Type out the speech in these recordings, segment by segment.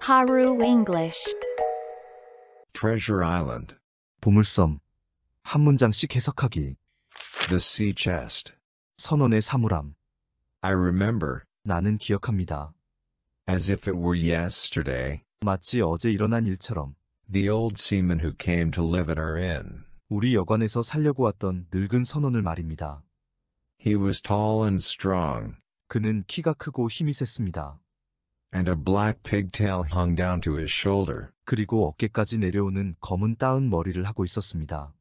Haru English. Treasure Island. 보물섬. 한 문장씩 해석하기. The sea chest. 선원의 사물함. I remember, 나는 기억합니다. as if it were yesterday, 마치 어제 일어난 일처럼. the old seaman who came to live at our inn. 우리 여관에서 살려고 왔던 늙은 선원을 말입니다. He was tall and strong, 그는 키가 크고 힘이 셌습니다. and a black pigtail hung down to his shoulder. 그리고 어깨까지 내려오는 검은 따은 머리를 하고 있었습니다.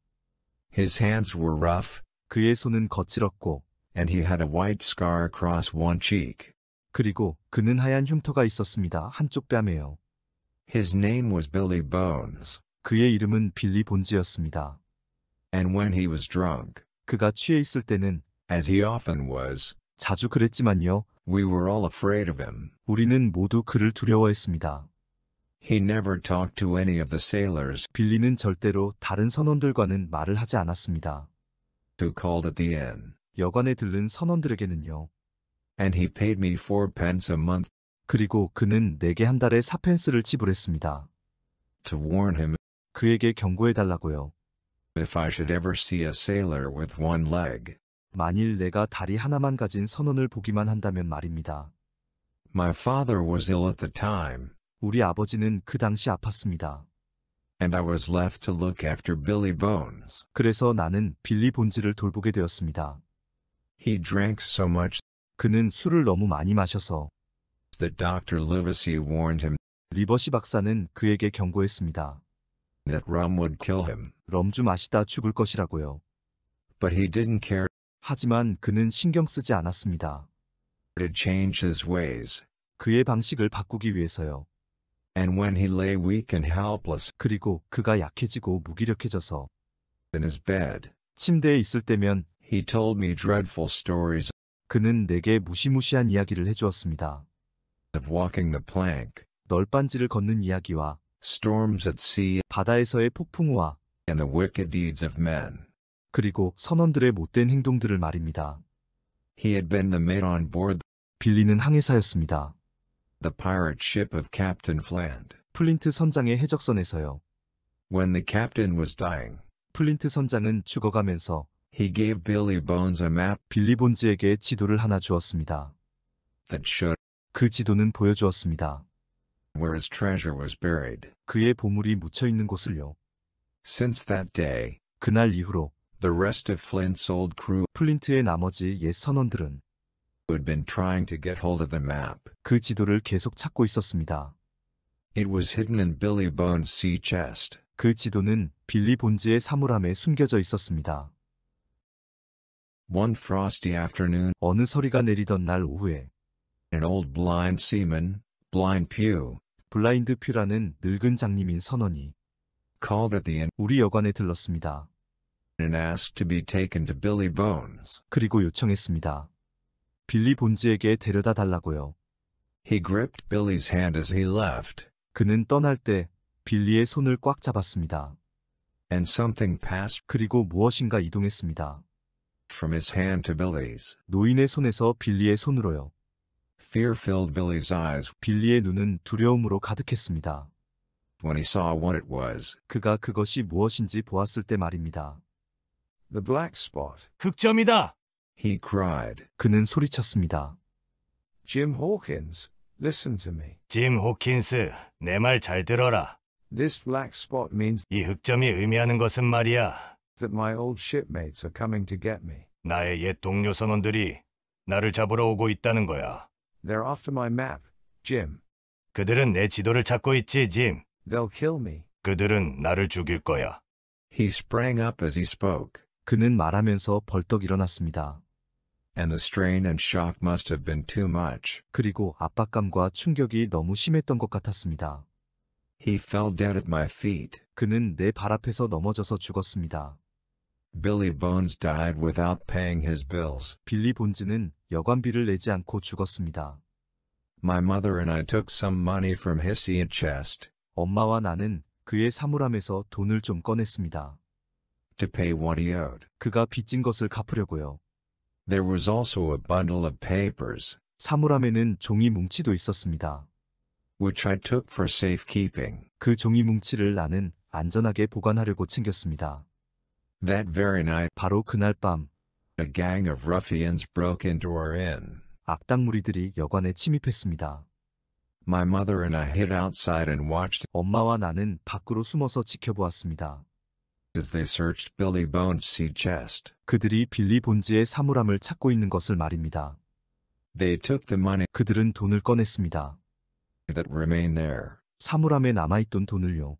His hands were rough, 그의 손은 거칠었고, and he had a white scar across one cheek. 그리고 그는 하얀 흉터가 있었습니다. 한쪽 뺨에요. His name was Billy Bones, 그의 이름은 빌리 본즈였습니다. and when he was drunk, 그가 취해 있을 때는 as he often was, 자주 그랬지만요. we were all afraid of him. 우리는 모두 그를 두려워했습니다. He never talked to any of the sailors 빌리는 절대로 다른 선원들과는 말을 하지 않았습니다. who called at the inn, 여관에 들른 선원들에게는요. and he paid me 4 pence a month 그리고 그는 내게 한 달에 4펜스를 지불했습니다. to warn him 그에게 경고해달라고요. if I should ever see a sailor with one leg. 만일 내가 다리 하나만 가진 선원을 보기만 한다면 말입니다. My father was ill at the time, 우리 아버지는 그 당시 아팠습니다. and I was left to look after Billy Bones. 그래서 나는 빌리 본즈를 돌보게 되었습니다. He drank so much 그는 술을 너무 많이 마셔서 that Dr. Livesey warned him 리버시 박사는 그에게 경고했습니다. that rum would kill him, 럼주 마시다 죽을 것이라고요. but he didn't care 하지만 그는 신경 쓰지 않았습니다. to change his ways. 그의 방식을 바꾸기 위해서요. And when he lay weak and helpless 그리고 그가 약해지고 무기력해져서 in his bed, 침대에 있을 때면 he told me dreadful stories 그는 내게 무시무시한 이야기를 해주었습니다. of walking the plank, 널빤지를 걷는 이야기와 storms at sea, 바다에서의 폭풍우와 and the wicked deeds of men. 그리고 선원들의 못된 행동들을 말입니다. He had been the mate on board 빌리는 항해사였습니다. the pirate ship of Captain Flint. 플린트 선장의 해적선에서요. When the captain was dying, 플린트 선장은 죽어가면서 he gave Billy Bones a map 빌리 본즈에게 지도를 하나 주었습니다. that showed 그 지도는 보여주었습니다. where his treasure was buried. 그의 보물이 묻혀 있는 곳을요. Since that day, 그날 이후로 the rest of Flint's old crew 플린트의 나머지 옛 선원들은 had been trying to get hold of the map. 그 지도를 계속 찾고 있었습니다. It was hidden in Billy Bones' sea chest. 그 지도는 빌리 본즈의 사물함에 숨겨져 있었습니다. One frosty afternoon, 어느 서리가 내리던 날 오후에 an old blind seaman, Blind Pew, 블라인드 퓨라는 늙은 장님인 선원이 called at the inn 우리 여관에 들렀습니다. and asked to be taken to Billy Bones. 그리고 요청했습니다. 빌리 본즈에게 데려다 달라고요. He gripped Billy's hand as he left, 그는 떠날 때 빌리의 손을 꽉 잡았습니다. and something passed 그리고 무엇인가 이동했습니다. from his hand to Billy's. 노인의 손에서 빌리의 손으로요. Fear filled Billy's eyes 빌리의 눈은 두려움으로 가득했습니다. when he saw what it was. 그가 그것이 무엇인지 보았을 때 말입니다. The black spot, 흑점이다! he cried. 그는 소리쳤습니다. Jim Hawkins, listen to me. 짐 호킨스, 내 말 잘 들어라. This black spot means 이 흑점이 의미하는 것은 말이야. that my old shipmates are coming to get me. 나의 옛 동료 선원들이 나를 잡으러 오고 있다는 거야. They're after my map, Jim. 그들은 내 지도를 찾고 있지, 짐. They'll kill me. 그들은 나를 죽일 거야. He sprang up as he spoke, 그는 말하면서 벌떡 일어났습니다. and the strain and shock must have been too much. 그리고 압박감과 충격이 너무 심했던 것 같았습니다. He fell dead at my feet. 그는 내 발 앞에서 넘어져서 죽었습니다. Billy Bones died without paying his bills. 빌리 본즈는 여관비를 내지 않고 죽었습니다. My mother and I took some money from his sea chest 엄마와 나는 그의 사물함에서 돈을 좀 꺼냈습니다. to pay what he owed. 그가 빚진 것을 갚으려고요. There was also a bundle of papers 사물함에는 종이 뭉치도 있었습니다. which I took for safekeeping. 그 종이 뭉치를 나는 안전하게 보관하려고 챙겼습니다. That very night, 바로 그날 밤 a gang of ruffians broke into our inn. 악당 무리들이 여관에 침입했습니다. My mother and I hid outside and watched 엄마와 나는 밖으로 숨어서 지켜보았습니다. as they searched Billy Bones' sea chest. 그들이 빌리 본즈의 사물함을 찾고 있는 것을 말입니다. They took the money 그들은 돈을 꺼냈습니다. that remained there, 사물함에 남아있던 돈을요.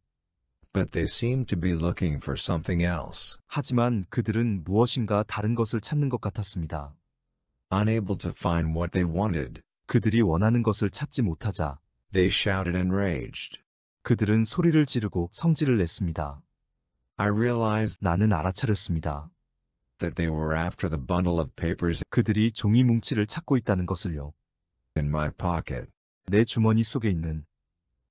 but they seemed to be looking for something else. 하지만 그들은 무엇인가 다른 것을 찾는 것 같았습니다. Unable to find what they wanted, 그들이 원하는 것을 찾지 못하자 they shouted and raged. 그들은 소리를 지르고 성질을 냈습니다. I realized 나는 알아차렸습니다. that they were after the bundle of papers 그들이 종이 뭉치를 찾고 있다는 것을요. in my pocket. 내 주머니 속에 있는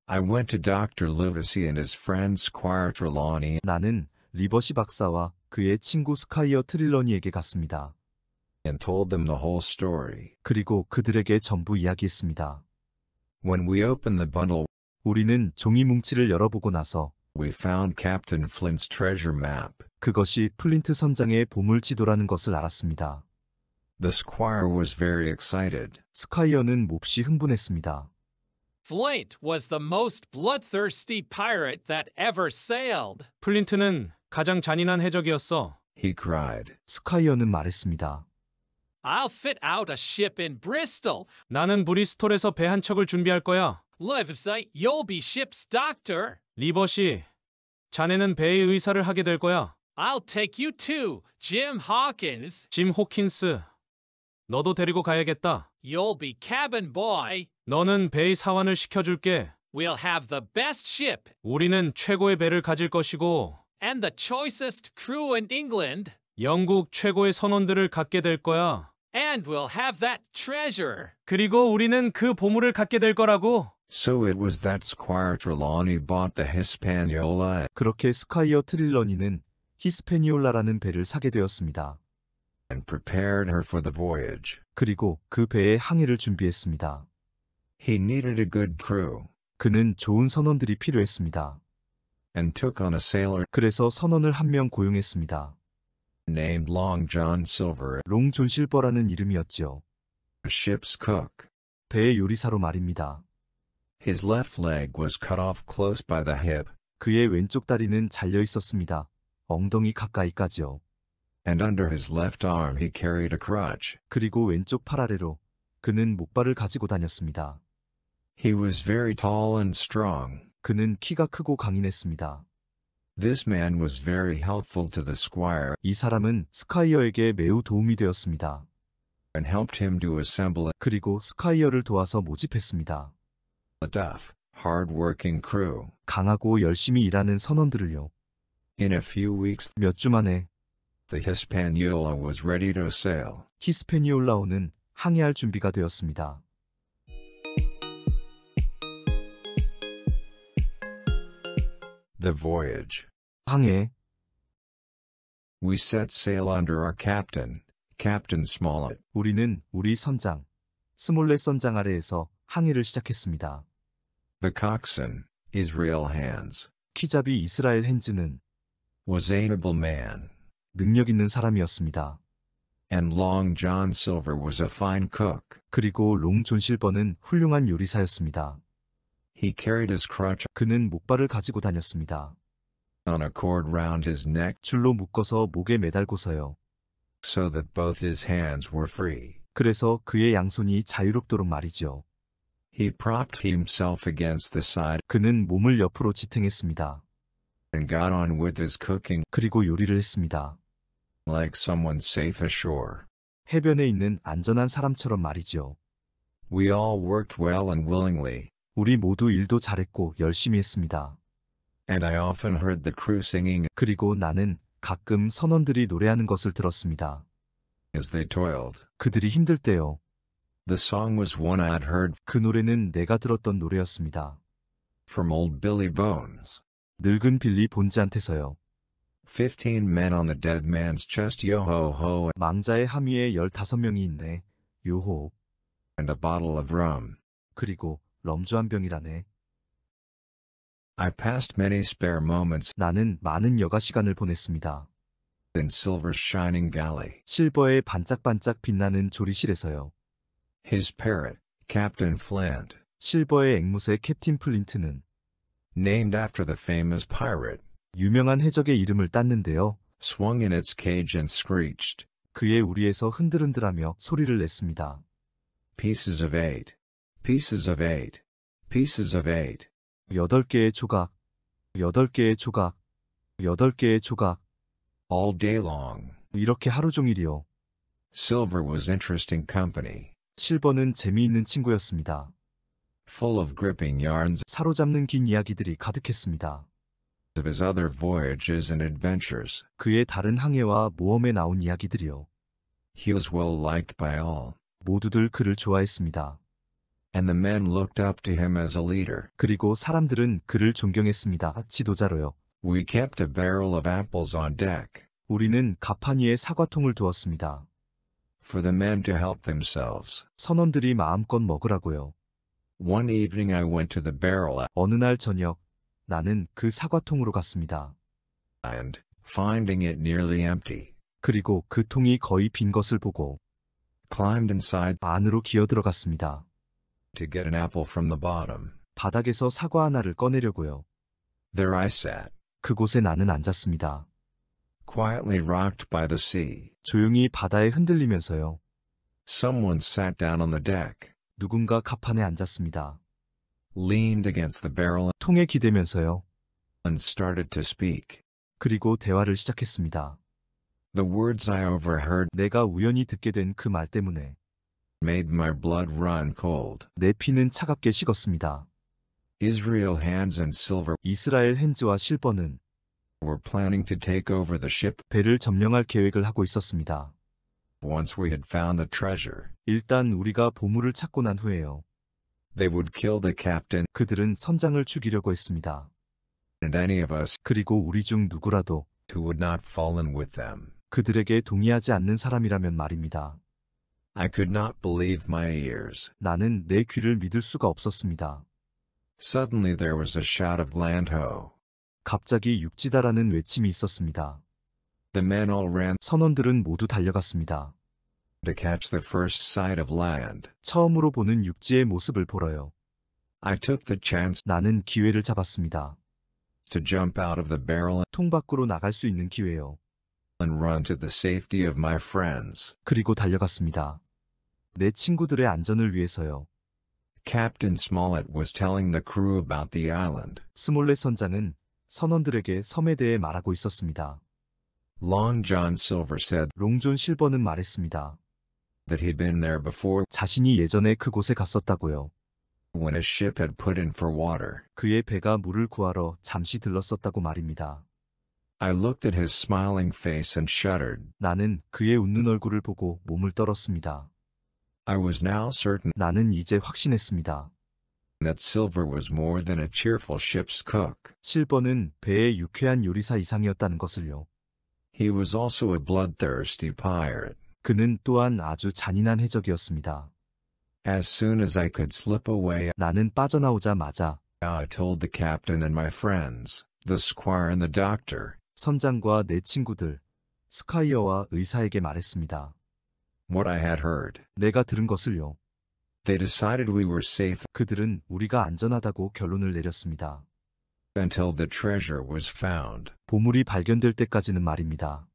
I went to Dr. Livesey and his friend Squire Trelawney 나는 리버시 박사와 그의 친구 스카이어 트릴러니에게 갔습니다. and told them the whole story. 그리고 그들에게 전부 이야기했습니다. When we opened the bundle, 우리는 종이 뭉치를 열어보고 나서 we found Captain Flint's treasure map. 그것이 플린트 선장의 보물 지도라는 것을 알았습니다. The squire was very excited. 스카이어는 몹시 흥분했습니다. Flint was the most bloodthirsty pirate that ever sailed. 플린트는 가장 잔인한 해적이었어. He cried. 스카이어는 말했습니다. I'll fit out a ship in Bristol. 나는 브리스톨에서 배 한 척을 준비할 거야. Livesey, you'll be ship's doctor. 리버시, 자네는 배의 의사를 하게 될 거야. I'll take you too, Jim Hawkins. 짐 호킨스, 너도 데리고 가야겠다. You'll be cabin boy. 너는 배의 사환을 시켜줄게. We'll have the best ship 우리는 최고의 배를 가질 것이고 and the choicest crew in England. 영국 최고의 선원들을 갖게 될 거야. And we'll have that treasure. 그리고 우리는 그 보물을 갖게 될 거라고. So it was that Squire Trelawney bought the Hispaniola 그렇게 스카이어 트릴러니는 히스패니올라라는 배를 사게 되었습니다. and prepared her for the voyage. 그리고 그 배의 항해를 준비했습니다. He needed a good crew 그는 좋은 선원들이 필요했습니다. and took on a sailor 그래서 선원을 한 명 고용했습니다. named Long John Silver, 롱 존 실버라는 이름이었지요. a ship's cook. 배의 요리사로 말입니다. His left leg was cut off close by the hip, 그의 왼쪽 다리는 잘려 있었습니다. 엉덩이 가까이까지요. and under his left arm he carried a crutch. 그리고 왼쪽 팔 아래로 그는 목발을 가지고 다녔습니다. He was very tall and strong. 그는 키가 크고 강인했습니다. This man was very helpful to the squire 이 사람은 스카이어에게 매우 도움이 되었습니다. and helped him to assemble 그리고 스카이어를 도와서 모집했습니다. a tough, hard-working crew. 강하고 열심히 일하는 선원들을요. In a few weeks, 몇 주 만에 the Hispaniola was ready to sail. 히스패니올라호는 항해할 준비가 되었습니다. The voyage. 항해. We set sail under our captain, Captain Smollett. 우리는 우리 선장, 스몰렛 선장 아래에서 항해를 시작했습니다. The coxswain, Israel Hands, 키잡이 이스라엘 핸즈는 was an able man, 능력 있는 사람이었습니다. and Long John Silver was a fine cook. 그리고 롱 존 실버는 훌륭한 요리사였습니다. He carried his crutch 그는 목발을 가지고 다녔습니다. on a cord round his neck 줄로 묶어서 목에 매달고서요. so that both his hands were free. 그래서 그의 양손이 자유롭도록 말이지요. He propped himself against the side 그는 몸을 옆으로 지탱했습니다. and got on with his cooking 그리고 요리를 했습니다. like someone safe ashore. 해변에 있는 안전한 사람처럼 말이지요. We all worked well and willingly, 우리 모두 일도 잘했고 열심히 했습니다. and I often heard the crew singing 그리고 나는 가끔 선원들이 노래하는 것을 들었습니다. as they toiled. 그들이 힘들 때요. The song was one I'd heard 그 노래는 내가 들었던 노래였습니다. from old Billy Bones. 늙은 빌리 본즈한테서요. 15 men on the dead man's chest, yo-ho-ho, 망자의 함위에 15명이 있네. 요호. and a bottle of rum. 그리고 럼주 한 병이라네. I passed many spare moments 나는 많은 여가 시간을 보냈습니다. in Silver's shining galley. 실버의 반짝반짝 빛나는 조리실에서요. His parrot, Captain Flint, 실버의 앵무새 캡틴 플린트는 named after the famous pirate, 유명한 해적의 이름을 땄는데요. swung in its cage and screeched, 그의 우리에서 흔들흔들하며 소리를 냈습니다. Pieces of 8. Pieces of 8. Pieces of 8. 8개의 조각, 8개의 조각, 8개의 조각, All day long. 이렇게 하루 종일이요. Silver was interesting company, 실버는 재미있는 친구였습니다. full of gripping yarns 사로잡는 긴 이야기들이 가득했습니다. of his other voyages and adventures. 그의 다른 항해와 모험에 나온 이야기들이요. He was well liked by all, 모두들 그를 좋아했습니다. and the men looked up to him as a leader. 그리고 사람들은 그를 존경했습니다. 지도자로요. We kept a barrel of apples on deck 우리는 갑판 위에 사과통을 두었습니다. for the men to help themselves. 선원들이 마음껏 먹으라고요. One evening I went to the barrel 어느 날 저녁, 나는 그 사과통으로 갔습니다. and, finding it nearly empty, 그리고 그 통이 거의 빈 것을 보고 climbed inside 안으로 기어 들어갔습니다. to get an apple from the bottom. 바닥에서 사과 하나를 꺼내려고요. There I sat, 그곳에 나는 앉았습니다. quietly rocked by the sea. 조용히 바다에 흔들리면서요. Someone sat down on the deck, 누군가 갑판에 앉았습니다. leaned against the barrel, 통에 기대면서요. and started to speak. 그리고 대화를 시작했습니다. The words I overheard 내가 우연히 듣게 된 그 말 때문에 made my blood run cold. 내 피는 차갑게 식었습니다. Israel Hands and Silver 이스라엘 핸즈와 실버는 were planning to take over the ship 배를 점령할 계획을 하고 있었습니다. once we had found the treasure. 일단 우리가 보물을 찾고 난 후에요. They would kill the captain 그들은 선장을 죽이려고 했습니다. and any of us 그리고 우리 중 누구라도 who would not fall in with them. 그들에게 동의하지 않는 사람이라면 말입니다. I could not believe my ears. 나는 내 귀를 믿을 수가 없었습니다. Suddenly there was a shout of land ho. 갑자기 육지다라는 외침이 있었습니다. The men all ran 선원들은 모두 달려갔습니다. to catch the first sight of land. 처음으로 보는 육지의 모습을 보러요. I took the chance 나는 기회를 잡았습니다. to jump out of the barrel 통 밖으로 나갈 수 있는 기회요. and run to the safety of my friends. 그리고 달려갔습니다. 내 친구들의 안전을 위해서요. Captain Smollett was telling the crew about the island. 스몰렛 선장은 선원들에게 섬에 대해 말하고 있었습니다. Long John Silver said 롱존 실버는 말했습니다. that he'd been there before 자신이 예전에 그곳에 갔었다고요. when his ship had put in for water. 그의 배가 물을 구하러 잠시 들렀었다고 말입니다. I looked at his smiling face and shuddered. 나는 그의 웃는 얼굴을 보고 몸을 떨었습니다. I was now certain 나는 이제 확신했습니다. that Silver was more than a cheerful ship's cook. 실버는 배의 유쾌한 요리사 이상이었다는 것을요. He was also a bloodthirsty pirate. 그는 또한 아주 잔인한 해적이었습니다. As soon as I could slip away, 나는 빠져나오자마자 I told the captain and my friends, the squire and the doctor, 선장과 내 친구들, 스카이어와 의사에게 말했습니다. what I had heard. 내가 들은 것을요. They decided we were safe 그들은 우리가 안전하다고 결론을 내렸습니다. until the treasure was found. 보물이 발견될 때까지는 말입니다.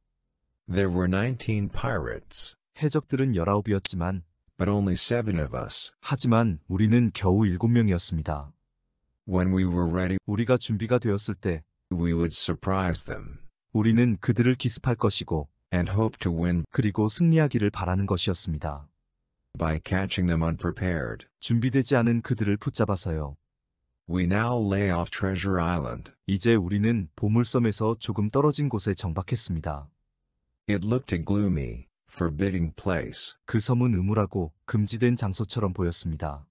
There were 19 pirates, 해적들은 19이었지만 but only 7 of us. 하지만 우리는 겨우 7명이었습니다. When we were ready, 우리가 준비가 되었을 때 we would surprise them 우리는 그들을 기습할 것이고 and hope to win 그리고 승리하기를 바라는 것이었습니다. by catching them unprepared. 준비되지 않은 그들을 붙잡아서요. We now lay off Treasure Island. 이제 우리는 보물섬에서 조금 떨어진 곳에 정박했습니다. It looked a gloomy, forbidding place. 그 섬은 음울하고 금지된 장소처럼 보였습니다.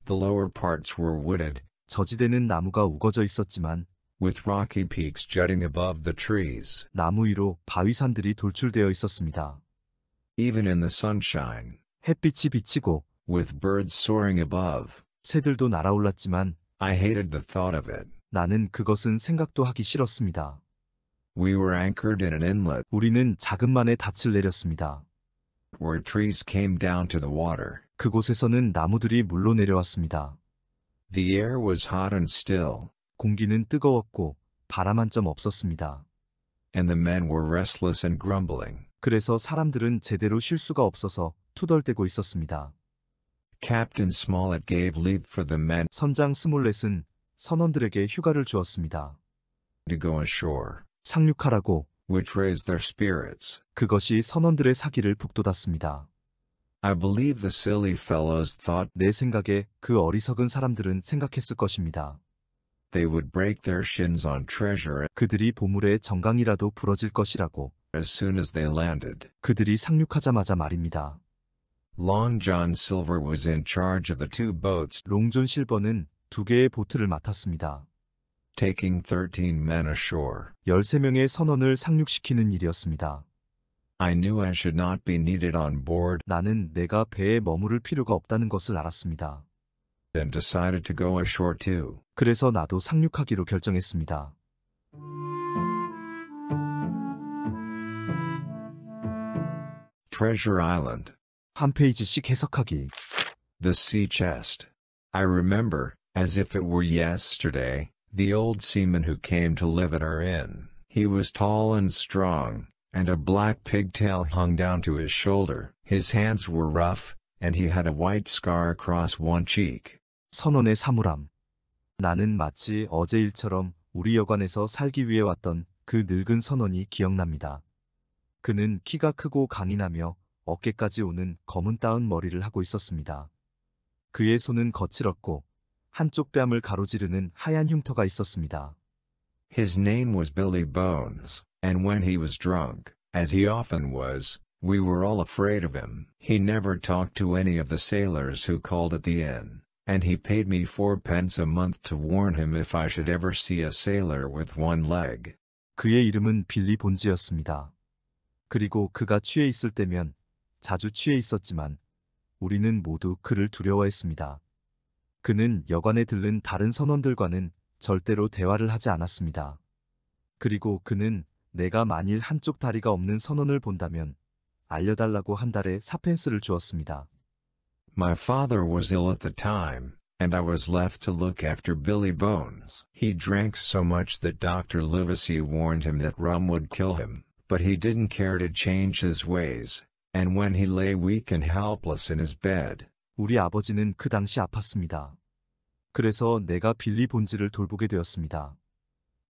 The lower parts were wooded, 저지대는 나무가 우거져 있었지만 with rocky peaks jutting above the trees. 나무 위로 바위산들이 돌출되어 있었습니다. Even in the sunshine, 햇빛이 비치고 with birds soaring above, 새들도 날아올랐지만 I hated the thought of it. 나는 그것은 생각도 하기 싫었습니다. We were anchored in an inlet 우리는 자금만의 닻을 내렸습니다. where trees came down to the water. 그곳에서는 나무들이 물로 내려왔습니다. The air was hot and still, 공기는 뜨거웠고 바람 한 점 없었습니다. and the men were restless and grumbling. 그래서 사람들은 제대로 쉴 수가 없어서 투덜대고 있었습니다. Captain Smollett gave leave for the men 선장 스몰렛은 선원들에게 휴가를 주었습니다. to go ashore, 상륙하라고. which raised their spirits. 그것이 선원들의 사기를 북돋았습니다. I believe the silly fellows thought 내 생각에 그 어리석은 사람들은 생각했을 것입니다. they would break their shins on treasure 그들이 보물의 정강이라도 부러질 것이라고. as soon as they landed. 그들이 상륙하자마자 말입니다. Long John Silver was in charge of the 2 boats, 롱존 실버는 2개의 보트를 맡았습니다. taking 13 men ashore. 13명의 선원을 상륙시키는 일이었습니다. I knew I should not be needed on board 나는 내가 배에 머무를 필요가 없다는 것을 알았습니다. and decided to go ashore too. 그래서 나도 상륙하기로 결정했습니다. Treasure Island. 한 페이지씩 해석하기. The sea chest. I remember, as if it were yesterday, the old seaman who came to live at our inn. He was tall and strong, and a black pigtail hung down to his shoulder. His hands were rough, and he had a white scar across one cheek. 선원의 사물함. 나는 마치 어제 일처럼 우리 여관에서 살기 위해 왔던 그 늙은 선원이 기억납니다. 그는 키가 크고 강인하며 어깨까지 오는 검은 따은 머리를 하고 있었습니다. 그의 손은 거칠었고 한쪽 뺨을 가로지르는 하얀 흉터가 있었습니다. His name was Billy Bones, and when he was drunk, as he often was, we were all afraid of him. He never talked to any of the sailors who called at the inn, and he paid me 4 pence a month to warn him if I should ever see a sailor with one leg. 그의 이름은 빌리 본즈였습니다. 그리고 그가 취해 있을 때면 자주 취해 있었지만 우리는 모두 그를 두려워했습니다. 그는 여관에 들른 다른 선원들과는 절대로 대화를 하지 않았습니다. 그리고 그는 내가 만일 한쪽 다리가 없는 선원을 본다면 알려달라고 한 달에 4펜스를 주었습니다. My father was ill at the time, and I was left to look after Billy Bones. He drank so much that Dr. Livesey warned him that rum would kill him, but he didn't care to change his ways, and when he lay weak and helpless in his bed, 우리 아버지는 그 당시 아팠습니다. 그래서 내가 빌리 본즈를 돌보게 되었습니다.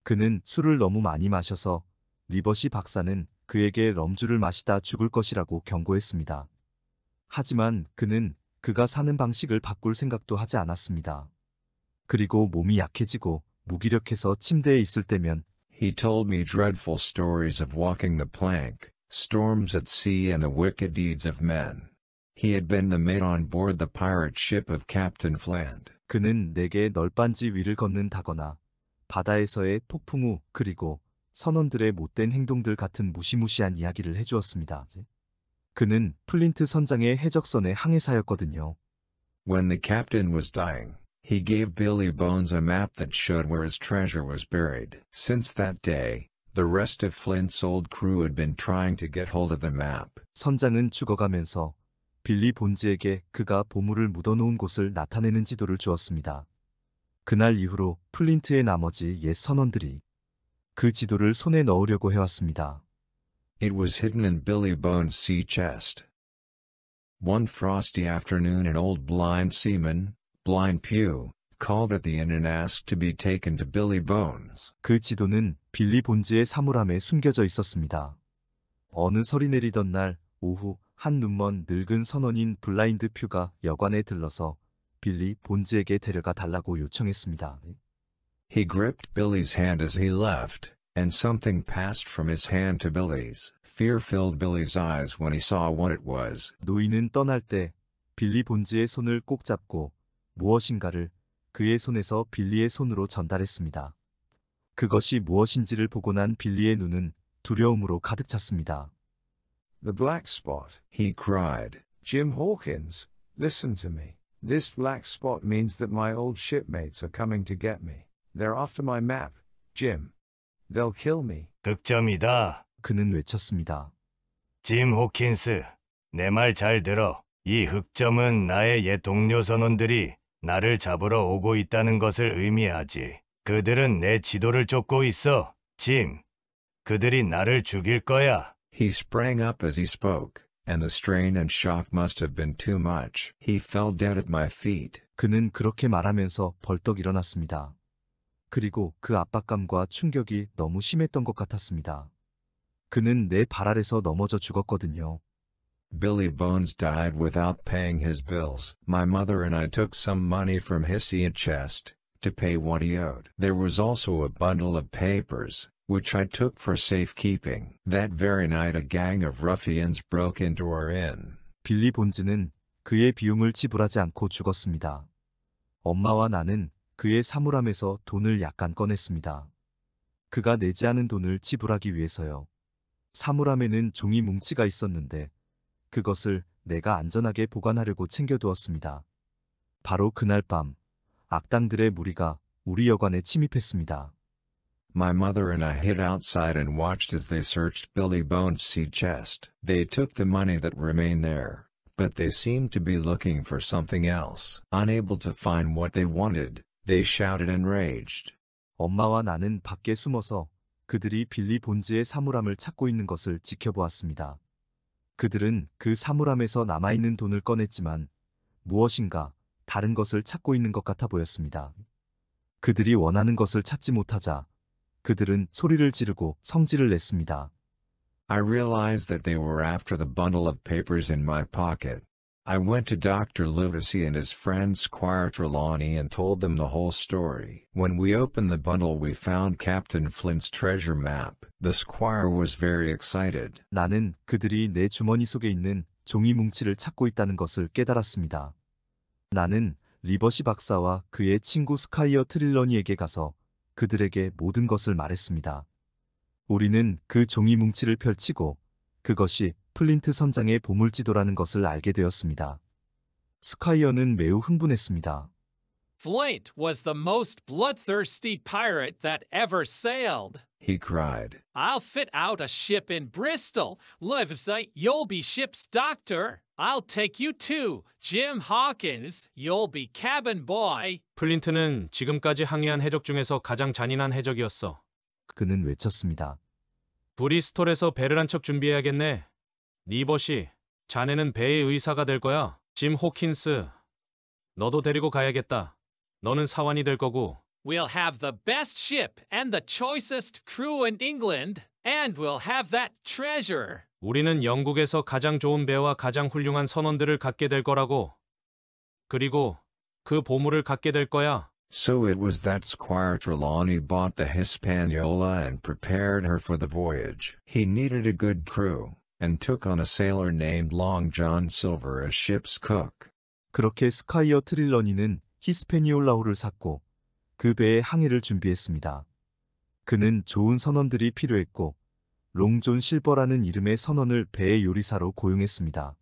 그는 술을 너무 많이 마셔서 리버시 박사는 그에게 럼주를 마시다 죽을 것이라고 경고했습니다. 하지만 그는 그가 사는 방식을 바꿀 생각도 하지 않았습니다. 그리고 몸이 약해지고 무기력해서 침대에 있을 때면 he told me dreadful stories of walking the plank, storms at sea and the wicked deeds of men. He had been the mate on board the pirate ship of Captain Flint. 그는 내게 널빤지 위를 걷는다거나 바다에서의 폭풍 우 그리고 선원들의 못된 행동들 같은 무시무시한 이야기를 해주었습니다. 그는 플린트 선장의 해적선의 항해사였거든요. When the captain was dying, he gave Billy Bones a map that showed where his treasure was buried. Since that day, the rest of Flint's old crew had been trying to get hold of the map. 선장은 죽어가면서 빌리 본즈에게 그가 보물을 묻어놓은 곳을 나타내는 지도를 주었습니다. 그날 이후로 플린트의 나머지 옛 선원들이 그 지도를 손에 넣으려고 해왔습니다. It was hidden in Billy Bones' sea chest. One frosty afternoon an old blind seaman, Blind Pew, called at the inn and asked to be taken to Billy Bones. 그 지도는 빌리 본즈의 사물함에 숨겨져 있었습니다. 어느 설이 내리던 날 오후 한 눈먼 늙은 선원인 블라인드 퓨가 여관에 들러서 빌리 본즈에게 데려가 달라고 요청했습니다. He gripped Billy's hand as he left, and something passed from his hand to Billy's. Fear filled Billy's eyes when he saw what it was. 노인은 떠날 때 빌리 본즈의 손을 꼭 잡고 무엇인가를 그의 손에서 빌리의 손으로 전달했습니다. 그것이 무엇인지를 보고 난 빌리의 눈은 두려움으로 가득 찼습니다. The black spot. He cried. Jim Hawkins, listen to me. This black spot means that my old shipmates are coming to get me. They're after my map, Jim. They'll kill me. 득점이다. 그는 외쳤습니다. 짐 호킨스, 내 말 잘 들어. 이 흑점은 나의 옛 동료 선원들이 나를 잡으러 오고 있다는 것을 의미하지. 그들은 내 지도를 쫓고 있어, 짐. 그들이 나를 죽일 거야. He sprang up as he spoke, and the strain and shock must have been too much. He fell dead at my feet. 그는 그렇게 말하면서 벌떡 일어났습니다. 그리고 그 압박감과 충격이 너무 심했던 것 같았습니다. 그는 내 발 아래서 넘어져 죽었거든요. Billy Bones died without paying his bills. My mother and I took some money from his sea chest to pay what he owed. There was also a bundle of papers, which I took for safekeeping. That very night a gang of ruffians broke into our inn. 빌리 본즈는 그의 비용을 지불하지 않고 죽었습니다. 엄마와 나는 그의 사물함에서 돈을 약간 꺼냈습니다. 그가 내지 않은 돈을 지불하기 위해서요. 사물함에는 종이 뭉치가 있었는데 그것을 내가 안전하게 보관하려고 챙겨두었습니다. 바로 그날 밤 악당들의 무리가 우리 여관에 침입했습니다. My mother and I hid outside and watched as they searched Billy Bones' sea chest. They took the money that remained there, but they seemed to be looking for something else. Unable to find what they wanted, they shouted and raged. 엄마와 나는 밖에 숨어서 그들이 빌리 본즈의 사물함을 찾고 있는 것을 지켜보았습니다. 그들은 그 사물함에서 남아있는 돈을 꺼냈지만 무엇인가 다른 것을 찾고 있는 것 같아 보였습니다. 그들이 원하는 것을 찾지 못하자 그들은 소리를 지르고 성질을 냈습니다. I realized that they were after the bundle of papers in my pocket. I went to Dr. Livesey and his friend Squire Trelawney and told them the whole story. When we opened the bundle we found Captain Flint's treasure map. The Squire was very excited. 나는 그들이 내 주머니 속에 있는 종이 뭉치를 찾고 있다는 것을 깨달았습니다. 나는 리버시 박사와 그의 친구 스카이어 트릴러니에게 가서 그들에게 모든 것을 말했습니다. 우리는 그 종이 뭉치를 펼치고 그것이 플린트 선장의 보물지도라는 것을 알게 되었습니다. 스카이어는 매우 흥분했습니다. Flint was the most bloodthirsty pirate that ever sailed. He cried. I'll fit out a ship in Bristol. Livesey, you'll be ship's doctor. I'll take you too. Jim Hawkins, you'll be cabin boy. 플린트는 지금까지 항해한 해적 중에서 가장 잔인한 해적이었어. 그는 외쳤습니다. 브리스톨에서 배를 한 척 준비해야겠네. 리버시, 자네는 배의 의사가 될 거야. 짐 호킨스, 너도 데리고 가야겠다. 너는 사원이 될 거고. We'll have the best ship and the choicest crew in England, and we'll have that treasure. 우리는 영국에서 가장 좋은 배와 가장 훌륭한 선원들을 갖게 될 거라고. 그리고 그 보물을 갖게 될 거야. So it was that Squire Trelawney bought the Hispaniola and prepared her for the voyage. He needed a good crew, and took on a sailor named Long John Silver as ship's cook. 그렇게 스카이어 트릴러니는 히스패니올라호를 샀고 그 배의 항해를 준비했습니다. 그는 좋은 선원들이 필요했고 롱존 실버라는 이름의 선원을 배의 요리사로 고용했습니다.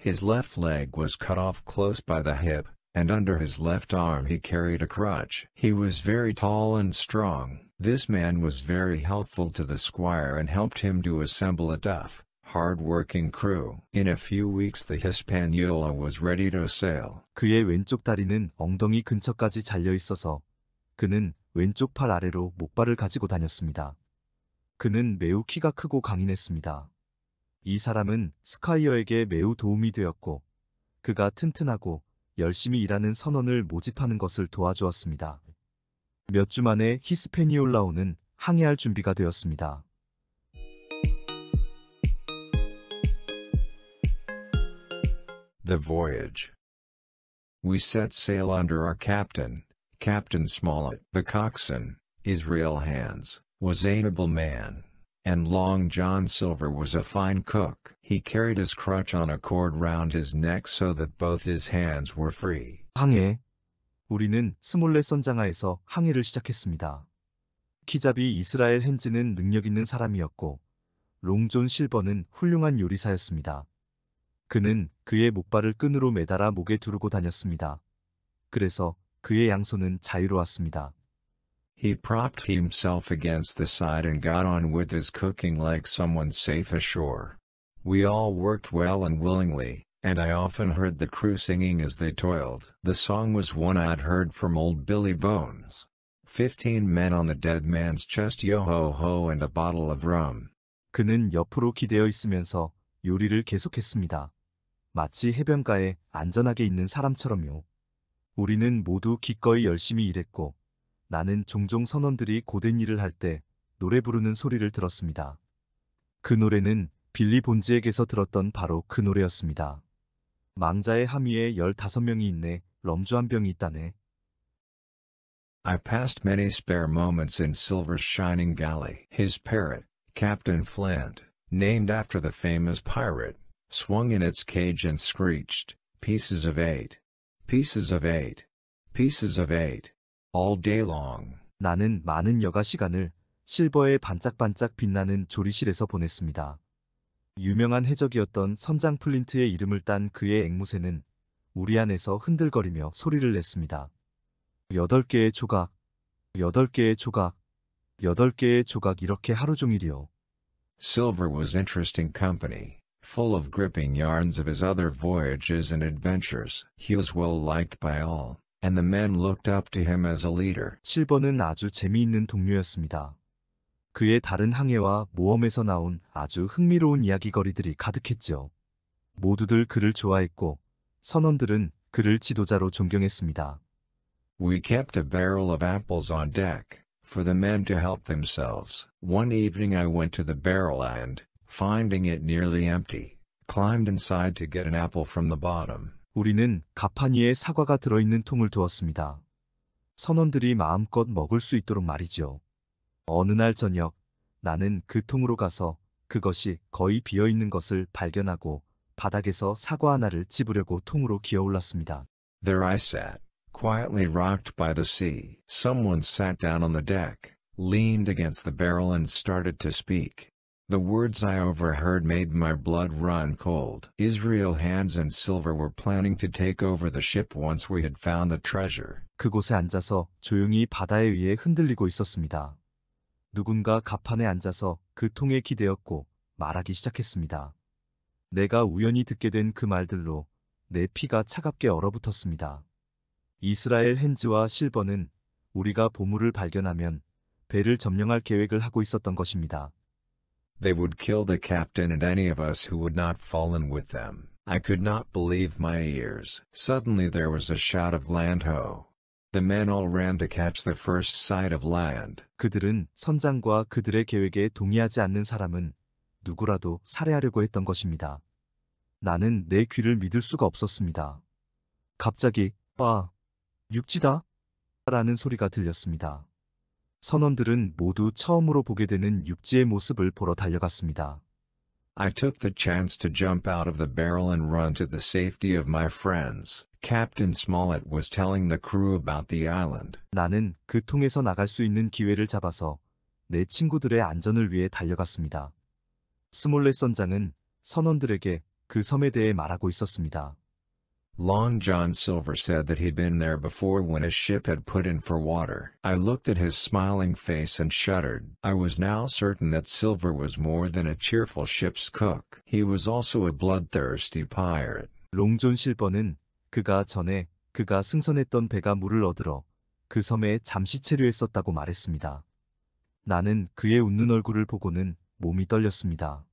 His left leg was cut off close by the hip, and under his left arm he carried a crutch. He was very tall and strong. This man was very helpful to the squire and helped him to assemble a tough, hard-working crew. In a few weeks the Hispaniola was ready to sail. 그의 왼쪽 다리는 엉덩이 근처까지 잘려 있어서 그는 왼쪽 팔 아래로 목발을 가지고 다녔습니다. 그는 매우 키가 크고 강인했습니다. 이 사람은 스카이어에게 매우 도움이 되었고 그가 튼튼하고 열심히 일하는 선원을 모집하는 것을 도와주었습니다. 몇 주 만에 히스패니올라호는 항해할 준비가 되었습니다. The voyage. We set sail under our captain, Captain Smollett. The coxswain, Israel Hands, was an able man, and Long John Silver was a fine cook. He carried his crutch on a cord round his neck so that both his hands were free. 항해. 우리는 스몰렛 선장하에서 항해를 시작했습니다. 키잡이 이스라엘 핸즈는 능력 있는 사람이었고 롱존 실버는 훌륭한 요리사였습니다. 그는 그의 목발을 끈으로 매달아 목에 두르고 다녔습니다. 그래서 그의 양손은 자유로웠습니다. He propped himself against the side and got on with his cooking like someone safe ashore. We all worked well and willingly, and I often heard the crew singing as they toiled. The song was one I'd heard from old Billy Bones. 15 men on the dead man's chest, yo-ho-ho, and a bottle of rum. 그는 옆으로 기대어 있으면서 요리를 계속했습니다. 마치 해변가에 안전하게 있는 사람처럼요. 우리는 모두 기꺼이 열심히 일했고, 나는 종종 선원들이 고된 일을 할 때 노래 부르는 소리를 들었습니다. 그 노래는 빌리 본즈에게서 들었던 바로 그 노래였습니다. 망자의 함위에 15명이 있네, 럼주 한 병이 있다네. I passed many spare moments in Silver's shining galley. His parrot, Captain Flint, named after the famous pirate, swung in its cage and screeched, "Pieces of 8. Pieces of 8. Pieces of 8. All day long." 나는 많은 여가 시간을 실버의 반짝반짝 빛나는 조리실에서 보냈습니다. 유명한 해적이었던 선장 플린트의 이름을 딴 그의 앵무새는 우리 안에서 흔들거리며 소리를 냈습니다. 8개의 조각, 8개의 조각, 8개의 조각, 이렇게 하루 종일이요. Silver was interesting company, full of gripping yarns of his other voyages and adventures. He was well liked by all, and the men looked up to him as a leader. 실버는 아주 재미있는 동료였습니다. 그의 다른 항해와 모험에서 나온 아주 흥미로운 이야기거리들이 가득했죠. 모두들 그를 좋아했고, 선원들은 그를 지도자로 존경했습니다. We kept a barrel of apples on deck, for the men to help themselves. One evening I went to the barrel and, finding it nearly empty, climbed inside to get an apple from the bottom. 우리는 갑판 위에 사과가 들어있는 통을 두었습니다. 선원들이 마음껏 먹을 수 있도록 말이죠. 어느 날 저녁, 나는 그 통으로 가서 그것이 거의 비어있는 것을 발견하고 바닥에서 사과 하나를 집으려고 통으로 기어올랐습니다. There I sat, quietly rocked by the sea. Someone sat down on the deck, leaned against the barrel and started to speak. The words I overheard made my blood run cold. Israel Hands and Silver were planning to take over the ship once we had found the treasure. 그곳에 앉아서 조용히 바다에 의해 흔들리고 있었습니다. 누군가 갑판에 앉아서 그 통에 기대었고 말하기 시작했습니다. 내가 우연히 듣게 된 그 말들로 내 피가 차갑게 얼어붙었습니다. 이스라엘 핸즈와 실버는 우리가 보물을 발견하면 배를 점령할 계획을 하고 있었던 것입니다. They would kill the captain and any of us who would not fall in with them. I could not believe my ears. Suddenly there was a shout of land ho. The men all ran to catch the first sight of land. 그들은 선장과 그들의 계획에 동의하지 않는 사람은 누구라도 살해하려고 했던 것입니다. 나는 내 귀를 믿을 수가 없었습니다. 갑자기 육지다! 라는 소리가 들렸습니다. 선원들은 모두 처음으로 보게 되는 육지의 모습을 보러 달려갔습니다. I took the chance to jump out of the barrel and run to the safety of my friends. Captain Smollett was telling the crew about the island. 나는 그 통에서 나갈 수 있는 기회를 잡아서 내 친구들의 안전을 위해 달려갔습니다. 스몰렛 선장은 선원들에게 그 섬에 대해 말하고 있었습니다. Long John Silver said that he'd been there before when his ship had put in for water. I looked at his smiling face and shuddered. I was now certain that Silver was more than a cheerful ship's cook. He was also a bloodthirsty pirate. 롱존 실버는 그가 승선했던 배가 물을 얻으러 그 섬에 잠시 체류했었다고 말했습니다. 나는 그의 웃는 얼굴을 보고는 몸이 떨렸습니다.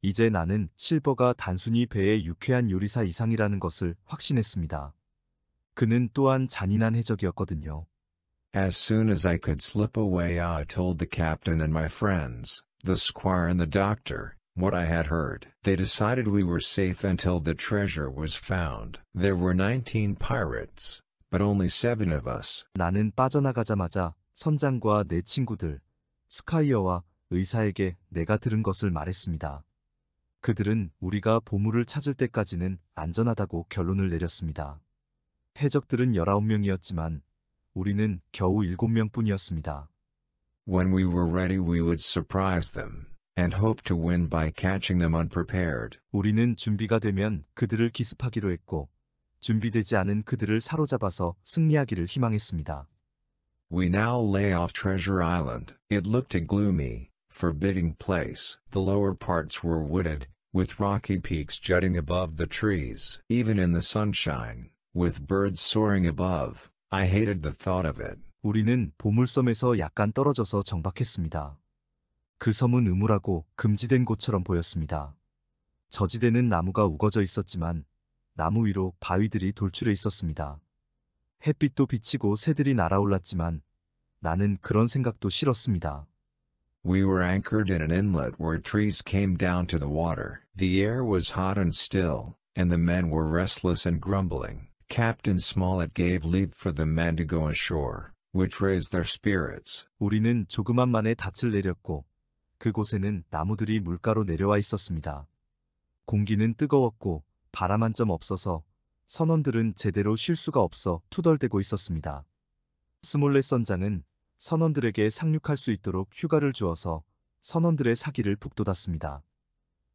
이제 나는 실버가 단순히 배의 유쾌한 요리사 이상이라는 것을 확신했습니다. 그는 또한 잔인한 해적이었거든요. As soon as I could slip away, I told the captain and my friends, the squire and the doctor, what I had heard. They decided we were safe until the treasure was found. There were 19 pirates, but only 7 of us. 나는 빠져나가자마자 선장과 내 친구들, 스카이어와 의사에게 내가 들은 것을 말했습니다. 그들은 우리가 보물을 찾을 때까지는 안전하다고 결론을 내렸습니다. 해적들은 19명이었지만 우리는 겨우 7명뿐이었습니다. When we were ready, we would surprise them, and hoped to win by catching them unprepared. 우리는 준비가 되면 그들을 기습하기로 했고, 준비되지 않은 그들을 사로잡아서 승리하기를 희망했습니다. We now lay off Treasure Island. It looked a gloomy, forbidding place. The lower parts were wooded, with rocky peaks jutting above the trees. Even in the sunshine, with birds soaring above, I hated the thought of it. 우리는 보물섬에서 약간 떨어져서 정박했습니다. 그 섬은 음울하고 금지된 곳처럼 보였습니다. 저지대는 나무가 우거져 있었지만 나무 위로 바위들이 돌출해 있었습니다. 햇빛도 비치고 새들이 날아올랐지만 나는 그런 생각도 싫었습니다. We were anchored in an inlet where trees came down to the water. The air was hot and still, and the men were restless and grumbling. Captain Smollett gave leave for the men to go ashore, which raised their spirits. 우리는 조그만 만에 닻을 내렸고 그곳에는 나무들이 물가로 내려와 있었습니다. 공기는 뜨거웠고 바람 한 점 없어서 선원들은 제대로 쉴 수가 없어 투덜대고 있었습니다. 스몰렛 선장은 선원들에게 상륙할 수 있도록 휴가를 주어서 선원들의 사기를 북돋았습니다.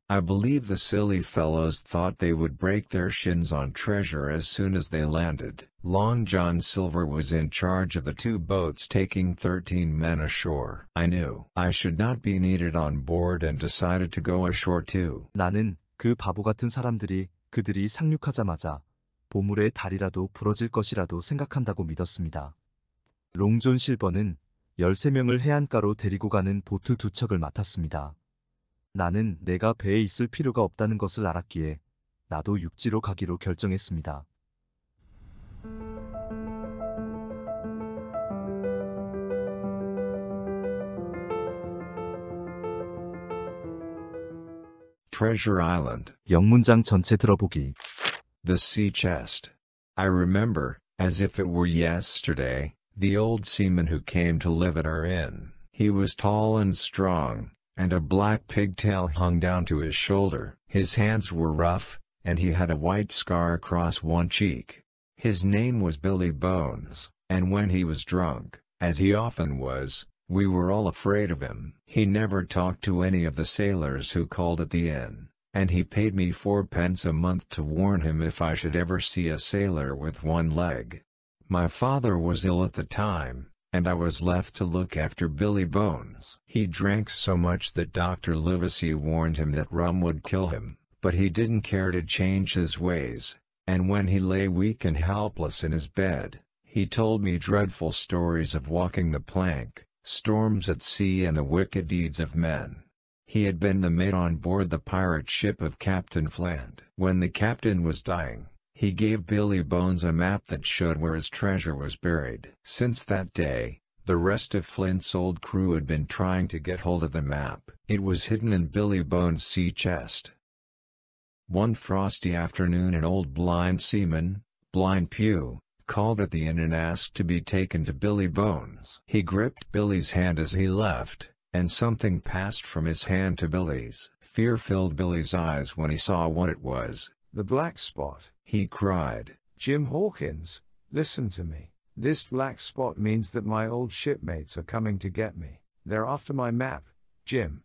I believe the silly fellows thought they would break their shins on Treasure as soon as they landed. Long John Silver was in charge of the two boats taking 13 men ashore. I knew I should not be needed on board and decided to go ashore too. 나는 그 바보 같은 사람들이 그들이 상륙하자마자 보물의 다리라도 부러질 것이라도 생각한다고 믿었습니다. 롱존 실버는 13명을 해안가로 데리고 가는 보트 2척을 맡았습니다. 나는 내가 배에 있을 필요가 없다는 것을 알았기에 나도 육지로 가기로 결정했습니다. Treasure Island. 영문장 전체 들어보기. The sea chest. I remember, as if it were yesterday, the old seaman who came to live at our inn. He was tall and strong, and a black pigtail hung down to his shoulder. His hands were rough, and he had a white scar across one cheek. His name was Billy Bones, and when he was drunk, as he often was, we were all afraid of him. He never talked to any of the sailors who called at the inn, and he paid me 4 pence a month to warn him if I should ever see a sailor with one leg. My father was ill at the time, and I was left to look after Billy Bones. He drank so much that Dr. Livesey warned him that rum would kill him, but he didn't care to change his ways, and when he lay weak and helpless in his bed, he told me dreadful stories of walking the plank, storms at sea and the wicked deeds of men. He had been the mate on board the pirate ship of Captain Flint. When the captain was dying, he gave Billy Bones a map that showed where his treasure was buried. Since that day, the rest of Flint's old crew had been trying to get hold of the map. It was hidden in Billy Bones' sea chest. One frosty afternoon an old blind seaman, Blind Pew, called at the inn and asked to be taken to Billy Bones. He gripped Billy's hand as he left, and something passed from his hand to Billy's. Fear filled Billy's eyes when he saw what it was. The black spot. He cried. Jim Hawkins, listen to me. This black spot means that my old shipmates are coming to get me. They're after my map, Jim.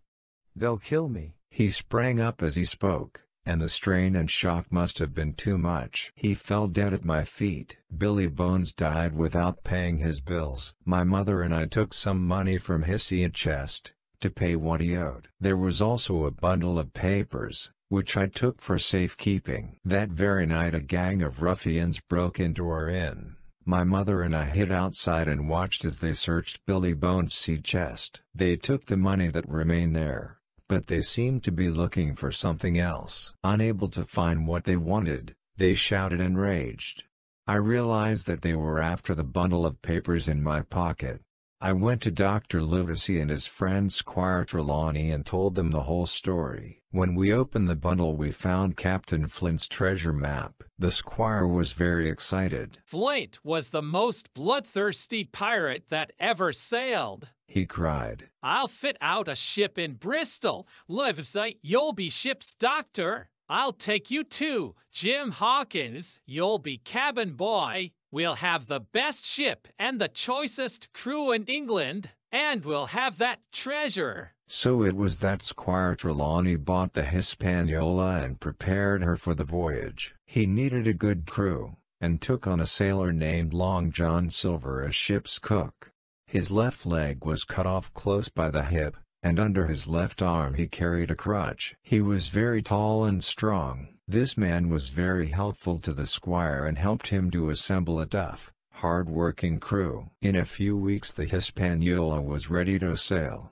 They'll kill me. He sprang up as he spoke, and the strain and shock must have been too much. He fell dead at my feet. Billy Bones died without paying his bills. My mother and I took some money from his sea chest to pay what he owed. There was also a bundle of papers, which I took for safekeeping. That very night a gang of ruffians broke into our inn. My mother and I hid outside and watched as they searched Billy Bones' sea chest. They took the money that remained there, but they seemed to be looking for something else. Unable to find what they wanted, they shouted and raged. I realized that they were after the bundle of papers in my pocket. I went to Dr. Livesey and his friend Squire Trelawney and told them the whole story. When we opened the bundle we found Captain Flint's treasure map. The squire was very excited. Flint was the most bloodthirsty pirate that ever sailed, he cried. I'll fit out a ship in Bristol. Livesey, you'll be ship's doctor. I'll take you too, Jim Hawkins. You'll be cabin boy. We'll have the best ship and the choicest crew in England, and we'll have that treasure. So it was that Squire Trelawney bought the Hispaniola and prepared her for the voyage. He needed a good crew, and took on a sailor named Long John Silver as ship's cook. His left leg was cut off close by the hip, and under his left arm he carried a crutch. He was very tall and strong. This man was very helpful to the squire and helped him to assemble a tough, hard-working crew. In a few weeks the Hispaniola was ready to sail.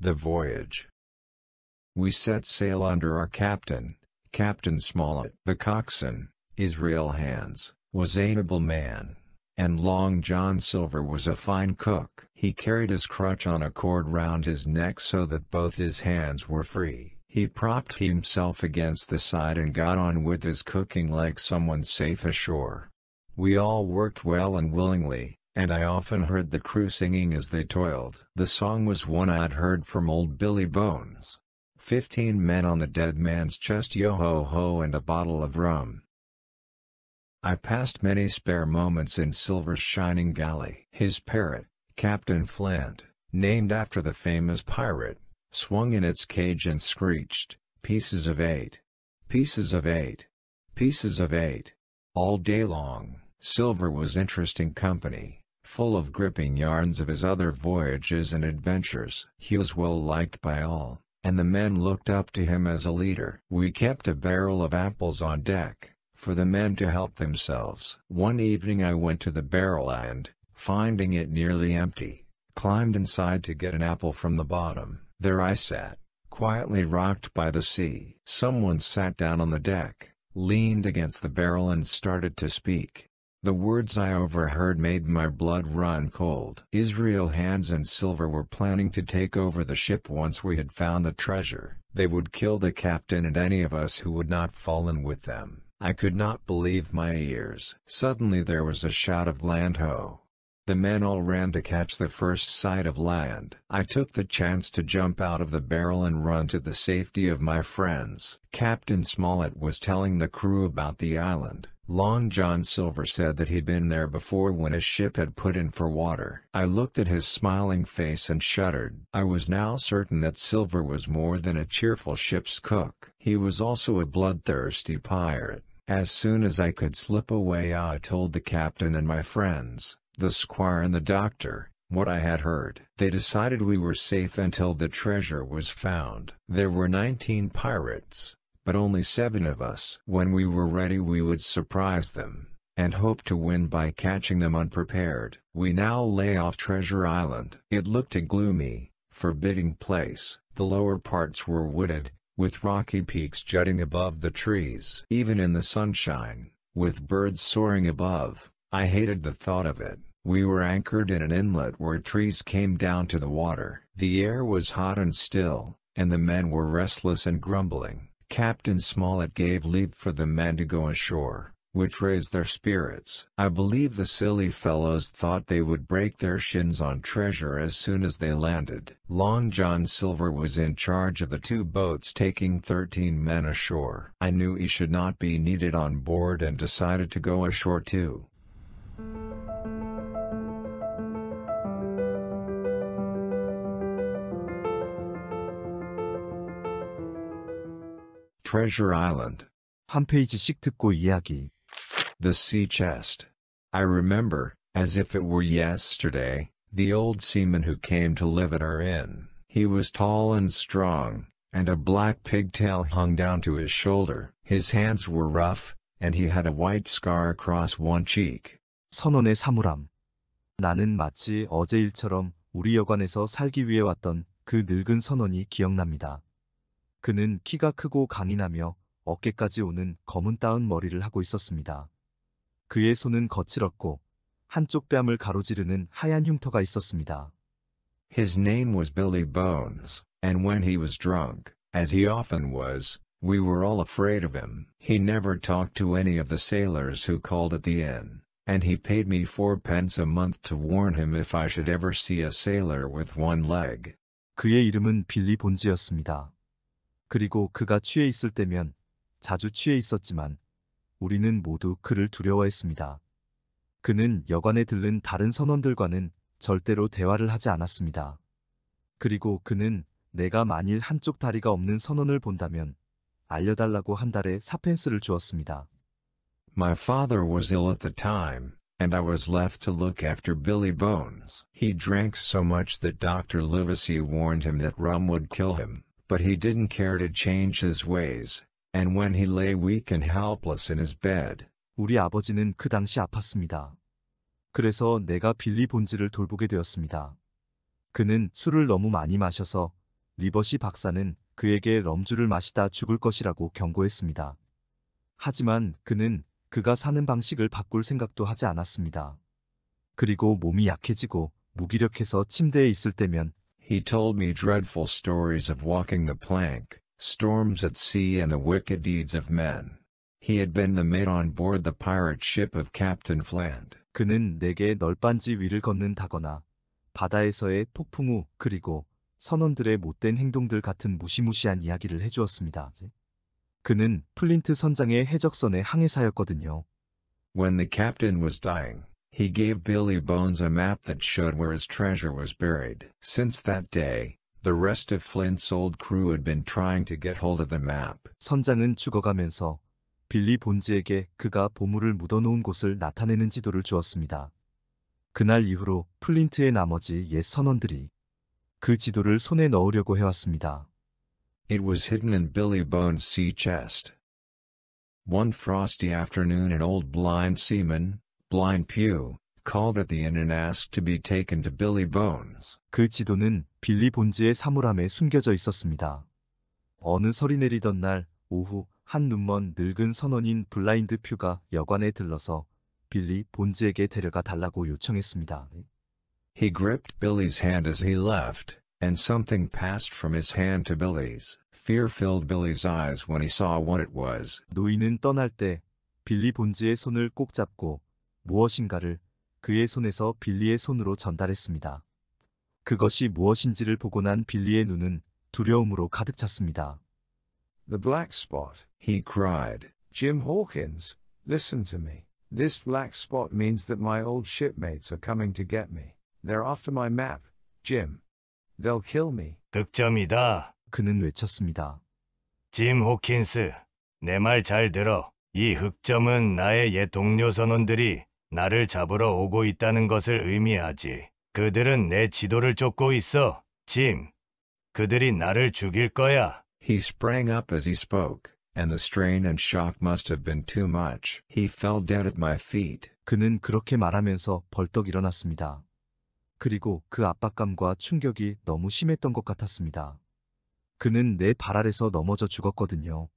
The voyage. We set sail under our captain, Captain Smollett. The coxswain, Israel Hands, was an able man, and Long John Silver was a fine cook. He carried his crutch on a cord round his neck so that both his hands were free. He propped himself against the side and got on with his cooking like someone safe ashore. We all worked well and willingly, and I often heard the crew singing as they toiled. The song was one I'd heard from old Billy Bones. 15 men on the dead man's chest, yo-ho-ho, and a bottle of rum. I passed many spare moments in Silver's shining galley. His parrot, Captain Flint, named after the famous pirate, swung in its cage and screeched, "Pieces of 8. Pieces of 8. Pieces of 8." All day long. Silver was interesting company, full of gripping yarns of his other voyages and adventures. He was well liked by all, and the men looked up to him as a leader. We kept a barrel of apples on deck, for the men to help themselves. One evening I went to the barrel and, finding it nearly empty, climbed inside to get an apple from the bottom. There I sat, quietly rocked by the sea. Someone sat down on the deck, leaned against the barrel and started to speak. The words I overheard made my blood run cold. Israel Hands and Silver were planning to take over the ship once we had found the treasure. They would kill the captain and any of us who would not fall in with them. I could not believe my ears. Suddenly there was a shout of "Land ho!" The men all ran to catch the first sight of land. I took the chance to jump out of the barrel and run to the safety of my friends. Captain Smollett was telling the crew about the island. Long John Silver said that he'd been there before when his ship had put in for water. I looked at his smiling face and shuddered. I was now certain that Silver was more than a cheerful ship's cook. He was also a bloodthirsty pirate. As soon as I could slip away I told the captain and my friends, the squire and the doctor, what I had heard. They decided we were safe until the treasure was found. There were 19 pirates, but only 7 of us. When we were ready we would surprise them, and hope to win by catching them unprepared. We now lay off Treasure Island. It looked a gloomy, forbidding place. The lower parts were wooded, with rocky peaks jutting above the trees. Even in the sunshine, with birds soaring above, I hated the thought of it. We were anchored in an inlet where trees came down to the water. The air was hot and still, and the men were restless and grumbling. Captain Smollett gave leave for the men to go ashore, which raised their spirits. I believe the silly fellows thought they would break their shins on treasure as soon as they landed. Long John Silver was in charge of the 2 boats taking 13 men ashore. I knew he should not be needed on board and decided to go ashore too. Treasure Island. 한 페이지씩 듣고 이야기. The sea chest. I remember, as if it were yesterday, the old seaman who came to live at our inn. He was tall and strong, and a black pigtail hung down to his shoulder. His hands were rough, and he had a white scar across one cheek. 선원의 사물함. 나는 마치 어제 일처럼 우리 여관에서 살기 위해 왔던 그 늙은 선원이 기억납니다. 그는 키가 크고 강인하며 어깨까지 오는 검은 따은 머리를 하고 있었습니다. 그의 손은 거칠었고 한쪽 뺨을 가로지르는 하얀 흉터가 있었습니다. His name was Billy Bones, and when he was drunk, as he often was, we were all afraid of him. He never talked to any of the sailors who called at the inn, and he paid me 4p a month to warn him if I should ever see a sailor with one leg. 그의 이름은 빌리 본즈였습니다. 그리고 그가 취해 있을 때면 자주 취해 있었지만 우리는 모두 그를 두려워했습니다. 그는 여관에 들른 다른 선원들과는 절대로 대화를 하지 않았습니다. 그리고 그는 내가 만일 한쪽 다리가 없는 선원을 본다면 알려달라고 한 달에 4펜스를 주었습니다. My father was ill at the time, and I was left to look after Billy Bones. He drank so much that Dr. Livesey warned him that rum would kill him, but he didn't care to change his ways, and when he lay weak and helpless in his bed, 우리 아버지는 그 당시 아팠습니다. 그래서 내가 빌리 본즈를 돌보게 되었습니다. 그는 술을 너무 많이 마셔서 리버시 박사는 그에게 럼주를 마시다 죽을 것이라고 경고했습니다. 하지만 그는 그가 사는 방식을 바꿀 생각도 하지 않았습니다. 그리고 몸이 약해지고 무기력해서 침대에 있을 때면 he told me dreadful stories of walking the plank, storms at sea and the wicked deeds of men. He had been the mate on board the pirate ship of Captain Flint. 그는 내게 널빤지 위를 걷는다거나 바다에서의 폭풍 우 그리고 선원들의 못된 행동들 같은 무시무시한 이야기를 해주었습니다. 그는 플린트 선장의 해적선의 항해사였거든요. When the captain was dying, he gave Billy Bones a map that showed where his treasure was buried. Since that day, the rest of Flint's old crew had been trying to get hold of the map. 선장은 죽어가면서 빌리 본즈에게 그가 보물을 묻어놓은 곳을 나타내는 지도를 주었습니다. 그날 이후로 플린트의 나머지 옛 선원들이 그 지도를 손에 넣으려고 해왔습니다. It was hidden in Billy Bones' sea chest. One frosty afternoon an old blind seaman, Blind Pew, called at the inn and asked to be taken to Billy Bones. 그 지도는 빌리 본즈의 사물함에 숨겨져 있었습니다. 어느 설이 내리던 날 오후 한 눈먼 늙은 선원인 블라인드 퓨가 여관에 들러서 빌리 본즈에게 데려가 달라고 요청했습니다. He gripped Billy's hand as he left, and something passed from his hand to Billy's. Fear filled Billy's eyes when he saw what it was. 노인은 떠날 때 빌리 본즈의 손을 꼭 잡고 무엇인가를 그의 손에서 빌리의 손으로 전달했습니다. 그것이 무엇인지를 보고 난 빌리의 눈은 두려움으로 가득 찼습니다. The black spot. He cried. Jim Hawkins, listen to me. This black spot means that my old shipmates are coming to get me. They're after my map, Jim. They'll kill me. 흑점이다. 그는 외쳤습니다. 짐 호킨스, 내 말 잘 들어. 이 흑점은 나의 옛 동료 선원들이 나를 잡으러 오고 있다는 것을 의미하지. 그들은 내 지도를 쫓고 있어, 짐. 그들이 나를 죽일 거야. He sprang up as he spoke, and the strain and shock must have been too much. He fell down at my feet. 그는 그렇게 말하면서 벌떡 일어났습니다. 그리고 그 압박감과 충격이 너무 심했던 것 같았습니다. 그는 내 발 아래서 넘어져 죽었거든요.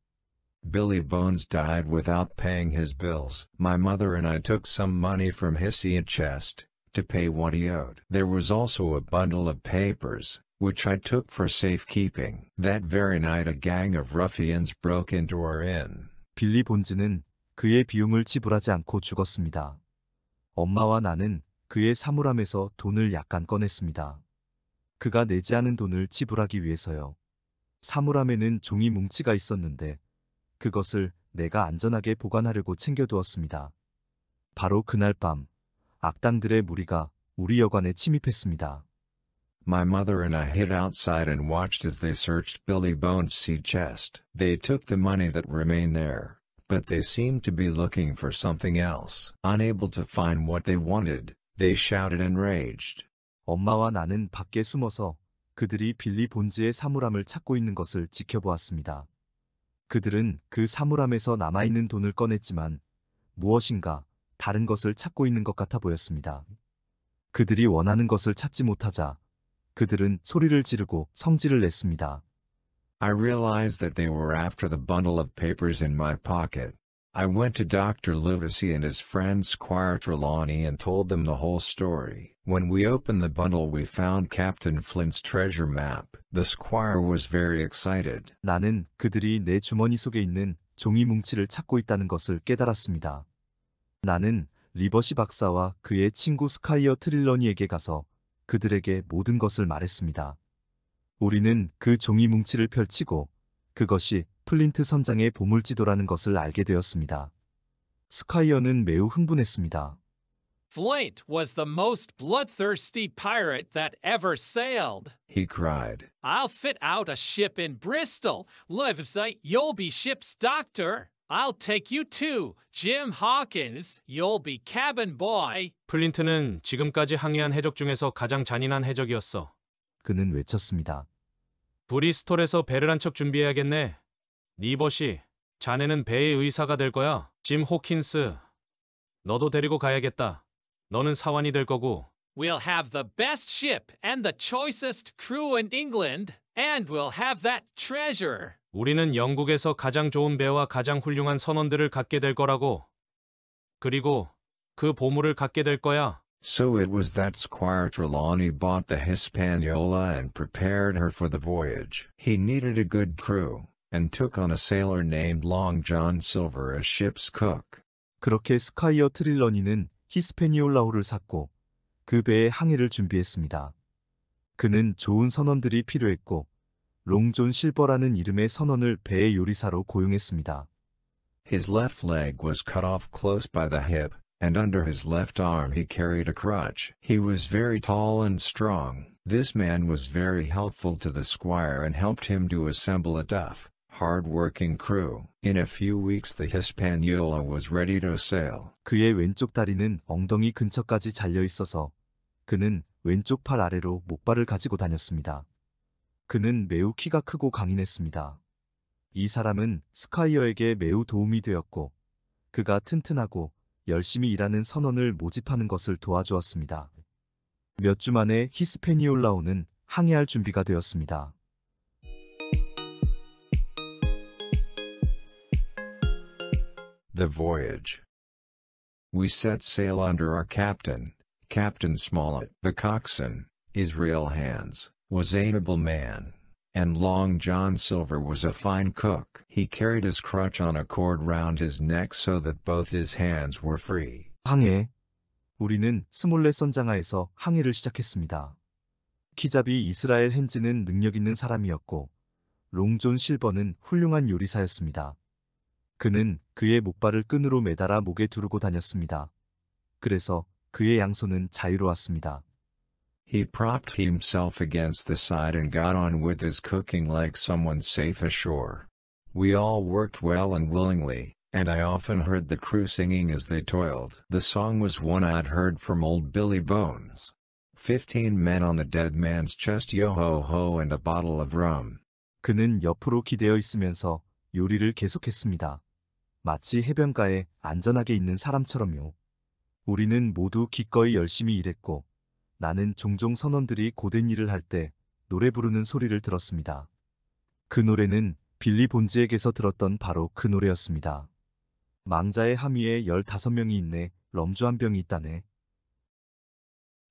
Billy Bones died without paying his bills. My mother and I took some money from his sea chest to pay what he owed. There was also a bundle of papers, which I took for safekeeping. That very night a gang of ruffians broke into our inn. 빌리 본즈는 그의 비용을 지불하지 않고 죽었습니다. 엄마와 나는 그의 사물함에서 돈을 약간 꺼냈습니다. 그가 내지 않은 돈을 지불하기 위해서요. 사물함에는 종이 뭉치가 있었는데 그것을 내가 안전하게 보관하려고 챙겨두었습니다. 바로 그날 밤 악당들의 무리가 우리 여관에 침입했습니다. My mother and I hid outside and watched as they searched Billy Bones' sea chest. They took the money that remained there, but they seemed to be looking for something else. Unable to find what they wanted, they shouted and raged. 엄마와 나는 밖에 숨어서 그들이 빌리 본즈의 사물함을 찾고 있는 것을 지켜보았습니다. 그들은 그 사물함에서 남아있는 돈을 꺼냈지만 무엇인가 다른 것을 찾고 있는 것 같아 보였습니다. 그들이 원하는 것을 찾지 못하자 그들은 소리를 지르고 성질을 냈습니다. I realized that they were after the bundle of papers in my pocket. I went to Dr. Livesey and his friend Squire Trelawney and told them the whole story. When we opened the bundle we found Captain Flint's treasure map. The squire was very excited. 나는 그들이 내 주머니 속에 있는 종이 뭉치를 찾고 있다는 것을 깨달았습니다. 나는 리버시 박사와 그의 친구 스카이어 트릴러니에게 가서 그들에게 모든 것을 말했습니다. 우리는 그 종이 뭉치를 펼치고 그것이 플린트 선장의 보물지도라는 것을 알게 되었습니다. 스카이어는 매우 흥분했습니다. Flint was the most bloodthirsty pirate that ever sailed. he cried. I'll fit out a ship in Bristol. Livesite, you'll be ship's doctor. I'll take you too, Jim Hawkins. You'll be cabin boy. 플린트는 지금까지 항해한 해적 중에서 가장 잔인한 해적이었어. 그는 외쳤습니다. 브리스톨에서 배를 한 척 준비해야겠네. 리버시, 자네는 배의 의사가 될 거야. 짐 호킨스, 너도 데리고 가야겠다. 너는 사원이 될 거고. We'll have the best ship and the choicest crew in England, and we'll have that treasure. 우리는 영국에서 가장 좋은 배와 가장 훌륭한 선원들을 갖게 될 거라고. 그리고 그 보물을 갖게 될 거야. So it was that Squire Trelawney bought the Hispaniola and prepared her for the voyage. He needed a good crew, and took on a sailor named Long John Silver as ship's cook. 그렇게 스카이어 트릴러니는 히스패니올라호를 샀고 그 배의 항해를 준비했습니다. 그는 좋은 선원들이 필요했고 롱존 실버라는 이름의 선원을 배의 요리사로 고용했습니다. His left leg was cut off close by the hip, and under his left arm he carried a crutch. He was very tall and strong. This man was very helpful to the squire and helped him to assemble a tough, hard-working crew. In a few weeks the Hispaniola was ready to sail. 그의 왼쪽 다리는 엉덩이 근처까지 잘려 있어서 그는 왼쪽 팔 아래로 목발을 가지고 다녔습니다. 그는 매우 키가 크고 강인했습니다. 이 사람은 스카이어에게 매우 도움이 되었고 그가 튼튼하고 열심히 일하는 선원을 모집하는 것을 도와주었습니다. 몇 주 만에 히스패니올라호는 항해할 준비가 되었습니다. The voyage. We set sail under our captain, Captain Smollett. The coxswain, Israel Hands, was an able man, and Long John Silver was a fine cook. He carried his crutch on a cord round his neck so that both his hands were free. 항해. 우리는 스몰렛 선장하에서 항해를 시작했습니다. 키잡이 이스라엘 핸즈는 능력 있는 사람이었고 롱존 실버는 훌륭한 요리사였습니다. 그는 그의 목발을 끈으로 매달아 목에 두르고 다녔습니다. 그래서 그의 양손은 자유로웠습니다. He propped himself against the side and got on with his cooking like someone safe ashore. We all worked well and willingly, and I often heard the crew singing as they toiled. The song was one I'd heard from old Billy Bones. 15 men on the dead man's chest, yo-ho-ho, and a bottle of rum. 그는 옆으로 기대어 있으면서 요리를 계속했습니다. 마치 해변가에 안전하게 있는 사람처럼요. 우리는 모두 기꺼이 열심히 일했고 나는 종종 선원들이 고된 일을 할 때 노래 부르는 소리를 들었습니다. 그 노래는 빌리 본즈에게서 들었던 바로 그 노래였습니다. 망자의 함위에 15명이 있네, 럼주 한 병이 있다네.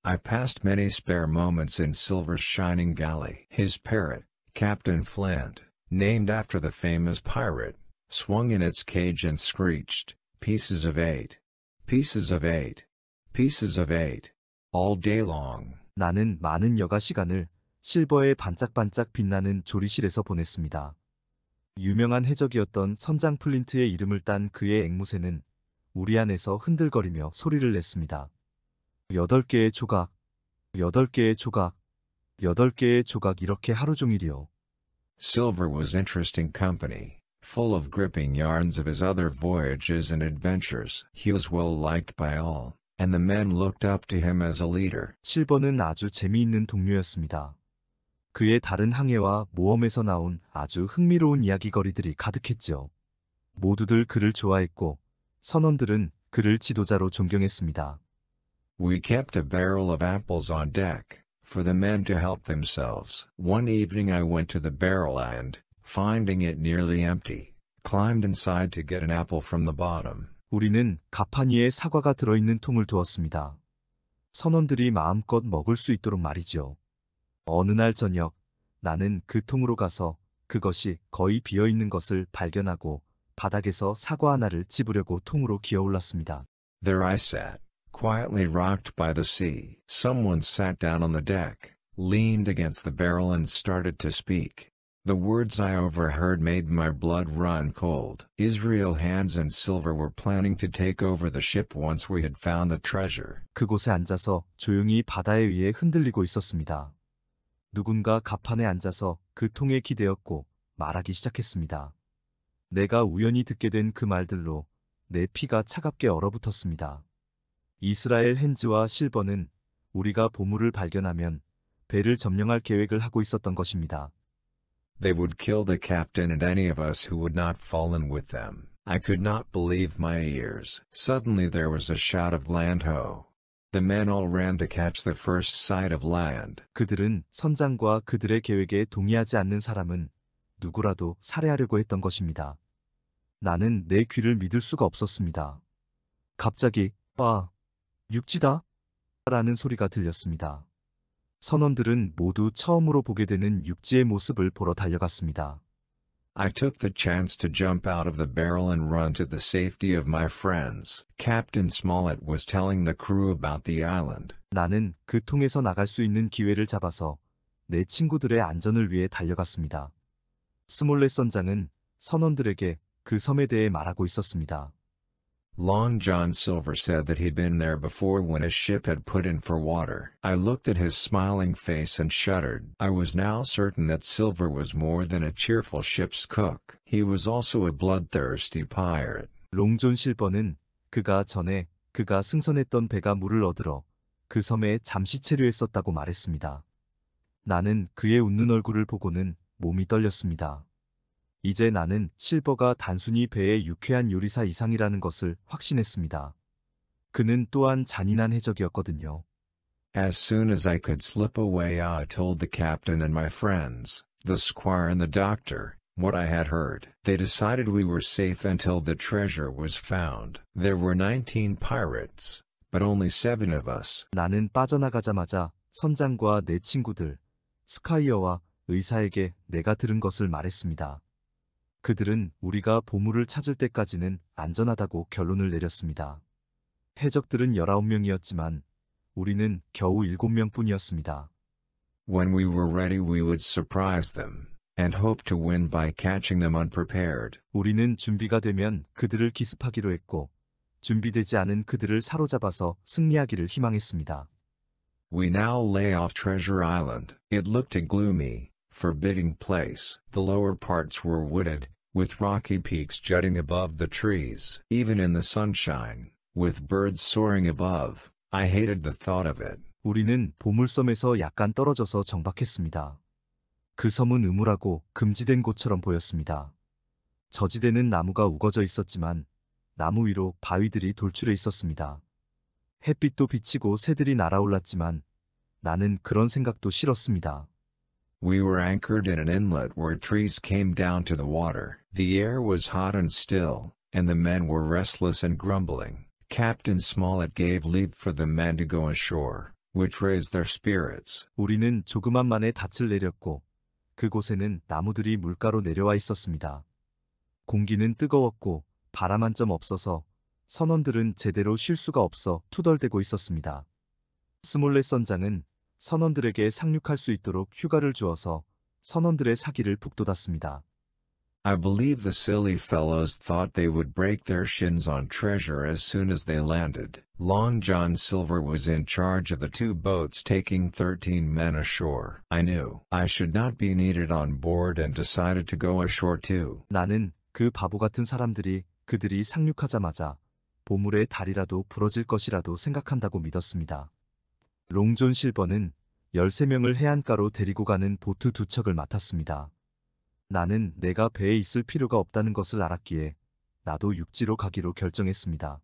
I passed many spare moments in Silver's shining galley. His parrot, Captain Flint, named after the famous pirate, swung in its cage and screeched, "Pieces of 8. Pieces of 8. Pieces of 8. All day long." 나는 많은 여가 시간을 실버의 반짝반짝 빛나는 조리실에서 보냈습니다. 유명한 해적이었던 선장 플린트의 이름을 딴 그의 앵무새는 우리 안에서 흔들거리며 소리를 냈습니다. 8개의 조각, 8개의 조각, 8개의 조각 이렇게 하루 종일이요. Silver was interesting company, full of gripping yarns of his other voyages and adventures. He was well liked by all, and the men looked up to him as a leader. 실버는 아주 재미있는 동료였습니다. 그의 다른 항해와 모험에서 나온 아주 흥미로운 이야기거리들이 가득했죠. 모두들 그를 좋아했고 선원들은 그를 지도자로 존경했습니다. We kept a barrel of apples on deck, for the men to help themselves. One evening I went to the barrel and, finding it nearly empty, climbed inside to get an apple from the bottom. 우리는 가판 위에 사과가 들어있는 통을 두었습니다. 선원들이 마음껏 먹을 수 있도록 말이죠. 어느 날 저녁, 나는 그 통으로 가서 그것이 거의 비어있는 것을 발견하고 바닥에서 사과 하나를 집으려고 통으로 기어올랐습니다. There I sat, quietly rocked by the sea. Someone sat down on the deck, leaned against the barrel and started to speak. The words I overheard made my blood run cold. Israel hands and Silver were planning to take over the ship once we had found the treasure. 그곳에 앉아서 조용히 바다에 의해 흔들리고 있었습니다. 누군가 갑판에 앉아서 그 통에 기대었고 말하기 시작했습니다. 내가 우연히 듣게 된 그 말들로 내 피가 차갑게 얼어붙었습니다. 이스라엘 핸즈와 실버는 우리가 보물을 발견하면 배를 점령할 계획을 하고 있었던 것입니다. They would kill the captain and any of us who would not fall in with them. I could not believe my ears. Suddenly there was a shout of land ho. The men all ran to catch the first sight of land. 그들은 선장과 그들의 계획에 동의하지 않는 사람은 누구라도 살해하려고 했던 것입니다. 나는 내 귀를 믿을 수가 없었습니다. 갑자기 육지다! 라는 소리가 들렸습니다. 선원들은 모두 처음으로 보게 되는 육지의 모습을 보러 달려갔습니다. I took the chance to jump out of the barrel and run to the safety of my friends. Captain Smollett was telling the crew about the island. 나는 그 통에서 나갈 수 있는 기회를 잡아서 내 친구들의 안전을 위해 달려갔습니다. 스몰렛 선장은 선원들에게 그 섬에 대해 말하고 있었습니다. Long John Silver said that he'd been there before when his ship had put in for water. I looked at his smiling face and shuddered. I was now certain that Silver was more than a cheerful ship's cook. He was also a bloodthirsty pirate. 롱존 실버는 그가 승선했던 배가 물을 얻으러 그 섬에 잠시 체류했었다고 말했습니다. 나는 그의 웃는 얼굴을 보고는 몸이 떨렸습니다. 이제 나는 실버가 단순히 배의 유쾌한 요리사 이상이라는 것을 확신했습니다. 그는 또한 잔인한 해적이었거든요. As soon as I could slip away, I told the captain and my friends, the squire and the doctor, what I had heard. They decided we were safe until the treasure was found. There were 19 pirates, but only 7 of us. 나는 빠져나가자마자 선장과 내 친구들, 스카이어와 의사에게 내가 들은 것을 말했습니다. 그들은 우리가 보물을 찾을 때까지는 안전하다고 결론을 내렸습니다. 해적들은 19명이었지만 우리는 겨우 7명뿐이었습니다. When we were ready, we would surprise them, and hope to win by catching them unprepared. 우리는 준비가 되면 그들을 기습하기로 했고, 준비되지 않은 그들을 사로잡아서 승리하기를 희망했습니다. We now lay off Treasure Island. It looked a gloomy, forbidding place. The lower parts were wooded, with rocky peaks jutting above the trees. Even in the sunshine, with birds soaring above, I hated the thought of it. 우리는 보물섬에서 약간 떨어져서 정박했습니다. 그 섬은 음울하고 금지된 곳처럼 보였습니다. 저지대는 나무가 우거져 있었지만 나무 위로 바위들이 돌출해 있었습니다. 햇빛도 비치고 새들이 날아올랐지만 나는 그런 생각도 싫었습니다. We were anchored in an inlet where trees came down to the water. The air was hot and still, and the men were restless and grumbling. Captain Smollett gave leave for the men to go ashore, which raised their spirits. 우리는 조그만 만에 닻을 내렸고 그곳에는 나무들이 물가로 내려와 있었습니다. 공기는 뜨거웠고 바람 한 점 없어서 선원들은 제대로 쉴 수가 없어 투덜대고 있었습니다. 스몰렛 선장은 선원들에게 상륙할 수 있도록 휴가를 주어서 선원들의 사기를 북돋았습니다. I believe the silly fellows thought they would break their shins on treasure as soon as they landed. Long John Silver was in charge of the 2 boats taking 13 men ashore. I knew I should not be needed on board and decided to go ashore too. 나는 그 바보 같은 사람들이 그들이 상륙하자마자 보물의 다리라도 부러질 것이라도 생각한다고 믿었습니다. 롱존 실버는 13명을 해안가로 데리고 가는 보트 2척을 맡았습니다. 나는 내가 배에 있을 필요가 없다는 것을 알았기에 나도 육지로 가기로 결정했습니다.